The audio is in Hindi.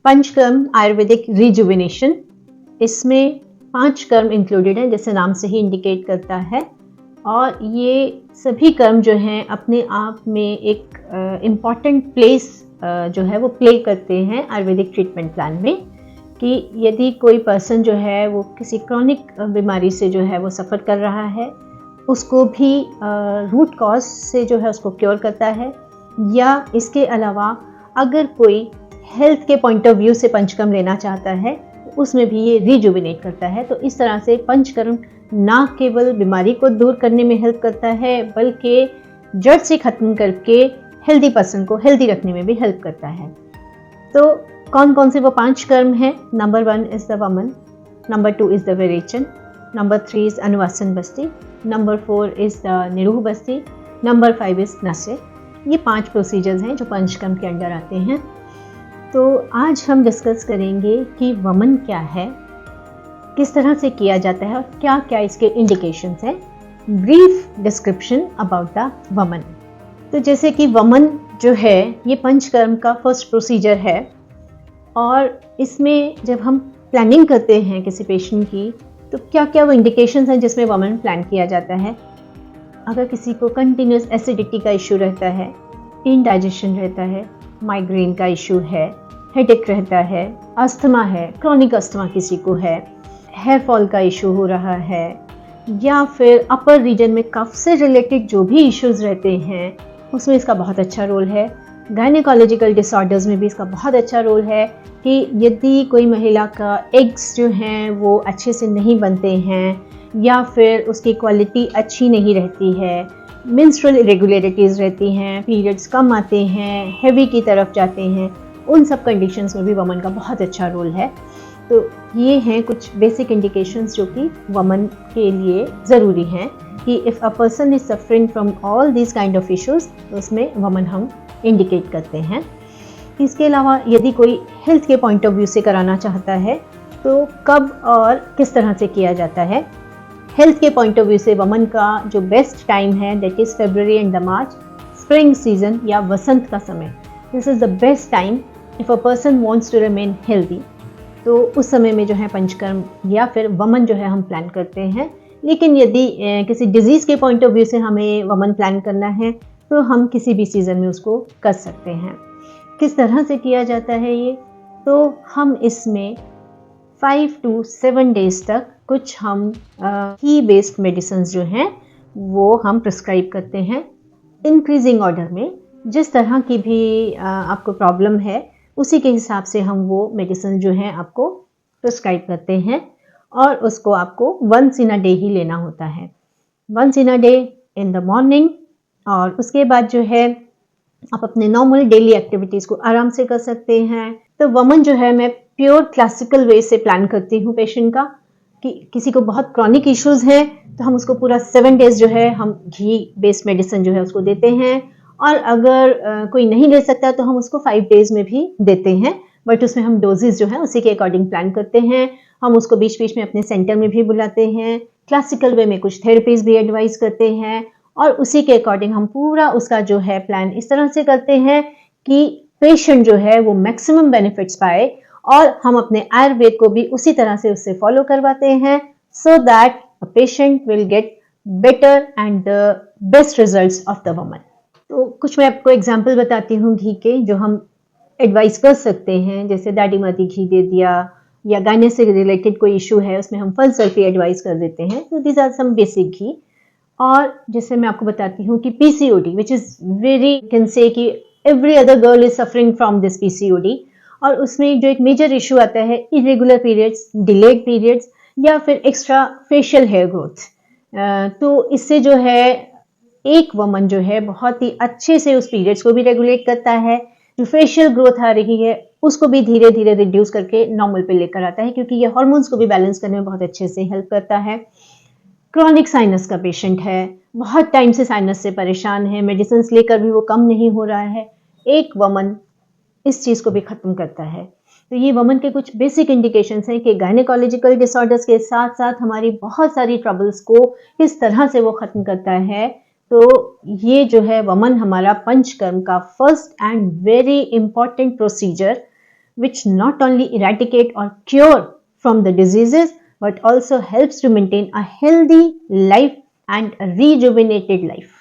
पंचकर्म आयुर्वेदिक रिजुविनेशन, इसमें 5 कर्म इंक्लूडेड हैं, जैसे नाम से ही इंडिकेट करता है। और ये सभी कर्म जो हैं अपने आप में एक इम्पॉर्टेंट प्लेस जो है वो प्ले करते हैं आयुर्वेदिक ट्रीटमेंट प्लान में। कि यदि कोई पर्सन जो है वो किसी क्रॉनिक बीमारी से जो है वो सफ़र कर रहा है, उसको भी रूट कॉज से जो है उसको क्योर करता है, या इसके अलावा अगर कोई हेल्थ के पॉइंट ऑफ व्यू से पंचकर्म लेना चाहता है उसमें भी ये रिजुविनेट करता है। तो इस तरह से पंचकर्म ना केवल बीमारी को दूर करने में हेल्प करता है, बल्कि जड़ से ख़त्म करके हेल्दी पर्सन को हेल्दी रखने में भी हेल्प करता है। तो कौन कौन से वो 5 कर्म हैं? नंबर 1 इज़ द वमन, नंबर 2 इज़ द विरेचन, नंबर 3 इज़ अनुवासन बस्ती, number 4 is the निरूह Basti, number 5 is नस्य। ये 5 प्रोसीजर्स हैं जो पंचकर्म के अंडर आते हैं। तो आज हम डिस्कस करेंगे कि वमन क्या है, किस तरह से किया जाता है और क्या क्या इसके इंडिकेशंस हैं। ब्रीफ डिस्क्रिप्शन अबाउट द वमन। तो जैसे कि वमन जो है ये पंचकर्म का फर्स्ट प्रोसीजर है, और इसमें जब हम प्लानिंग करते हैं किसी पेशेंट की, तो क्या क्या वो इंडिकेशंस हैं जिसमें वमन प्लान किया जाता है। अगर किसी को कंटिन्यूस एसिडिटी का इशू रहता है, इनडाइजेशन रहता है, माइग्रेन का इशू है, हेडेक रहता है, अस्थमा है, क्रॉनिक अस्थमा किसी को है, हेयर फॉल का इशू हो रहा है, या फिर अपर रीजन में कफ से रिलेटेड जो भी इश्यूज रहते हैं उसमें इसका बहुत अच्छा रोल है। गायनेकोलॉजिकल डिसऑर्डर्स में भी इसका बहुत अच्छा रोल है कि यदि कोई महिला का एग्स जो हैं वो अच्छे से नहीं बनते हैं, या फिर उसकी क्वालिटी अच्छी नहीं रहती है, मेंस्ट्रुअल इरेगुलरिटीज़ रहती हैं, पीरियड्स कम आते हैं, हेवी की तरफ जाते हैं, उन सब कंडीशंस में भी वमन का बहुत अच्छा रोल है। तो ये हैं कुछ बेसिक इंडिकेशंस जो कि वमन के लिए ज़रूरी हैं कि if a person is suffering from all this kind of issues, तो उसमें वमन हम इंडिकेट करते हैं। इसके अलावा यदि कोई हेल्थ के पॉइंट ऑफ व्यू से कराना चाहता है तो कब और किस तरह से किया जाता है। हेल्थ के पॉइंट ऑफ व्यू से वमन का जो बेस्ट टाइम है that is February and the March, spring season या वसंत का समय। This is the best time if a person wants to remain healthy. तो उस समय में जो है पंचकर्म या फिर वमन जो है हम प्लान करते हैं। लेकिन यदि किसी डिजीज़ के पॉइंट ऑफ व्यू से हमें वमन प्लान करना है तो हम किसी भी सीज़न में उसको कर सकते हैं। किस तरह से किया जाता है ये? तो हम इसमें 5 to 7 डेज़ तक कुछ हम की बेस्ड मेडिसिन जो हैं वो हम प्रिस्क्राइब करते हैं इंक्रीजिंग ऑर्डर में। जिस तरह की भी आपको प्रॉब्लम है उसी के हिसाब से हम वो मेडिसिन जो है आपको प्रिस्क्राइब करते हैं, और उसको आपको वंस इन अ डे ही लेना होता है, once in a day in the morning. और उसके बाद जो है आप अपने नॉर्मल डेली एक्टिविटीज़ को आराम से कर सकते हैं। तो वमन जो है मैं प्योर क्लासिकल वे से प्लान करती हूँ पेशेंट का, कि किसी को बहुत क्रॉनिक इश्यूज़ हैं तो हम उसको पूरा 7 डेज़ जो है हम घी बेस्ड मेडिसिन जो है उसको देते हैं, और अगर कोई नहीं ले सकता तो हम उसको 5 डेज़ में भी देते हैं, बट उसमें हम डोजेस जो है उसी के अकॉर्डिंग प्लान करते हैं। हम उसको बीच बीच में अपने सेंटर में भी बुलाते हैं, क्लासिकल वे में कुछ थेरेपीज़ भी एडवाइस करते हैं, और उसी के अकॉर्डिंग हम पूरा उसका जो है प्लान इस तरह से करते हैं कि पेशेंट जो है वो मैक्सिमम बेनिफिट्स पाए, और हम अपने आयुर्वेद को भी उसी तरह से उससे फॉलो करवाते हैं, so that a patient will get better and the best results of the वमन। तो कुछ मैं आपको एग्जाम्पल बताती हूँ घी के जो हम एडवाइस कर सकते हैं, जैसे दादी माती घी दे दिया, या गायने से रिलेटेड कोई इशू है उसमें हम फल सल्फी एडवाइस कर देते हैं। तो this are some basic ghee. और जैसे मैं आपको बताती हूँ कि PCOD which is very can say कि every other girl is suffering from this PCOD, और उसमें जो एक मेजर इशू आता है इरेगुलर पीरियड्स, डिलेड पीरियड्स, या फिर एक्स्ट्रा फेशियल हेयर ग्रोथ। तो इससे जो है एक वमन जो है बहुत ही अच्छे से उस पीरियड्स को भी रेगुलेट करता है, जो फेशियल ग्रोथ आ रही है उसको भी धीरे धीरे रिड्यूस करके नॉर्मल पे लेकर आता है, क्योंकि ये हार्मोन्स को भी बैलेंस करने में बहुत अच्छे से हेल्प करता है। क्रॉनिक साइनस का पेशेंट है, बहुत टाइम से साइनस से परेशान है, मेडिसिन लेकर भी वो कम नहीं हो रहा है, एक वमन इस चीज़ को भी ख़त्म करता है। तो ये वमन के कुछ बेसिक इंडिकेशंस हैं कि गायनेकोलॉजिकल डिसऑर्डर्स के साथ साथ हमारी बहुत सारी ट्रबल्स को किस तरह से वो ख़त्म करता है। तो ये जो है वमन हमारा पंचकर्म का first and very important procedure which not only eradicate or cure from the diseases but also helps to maintain a healthy life and a rejuvenated life.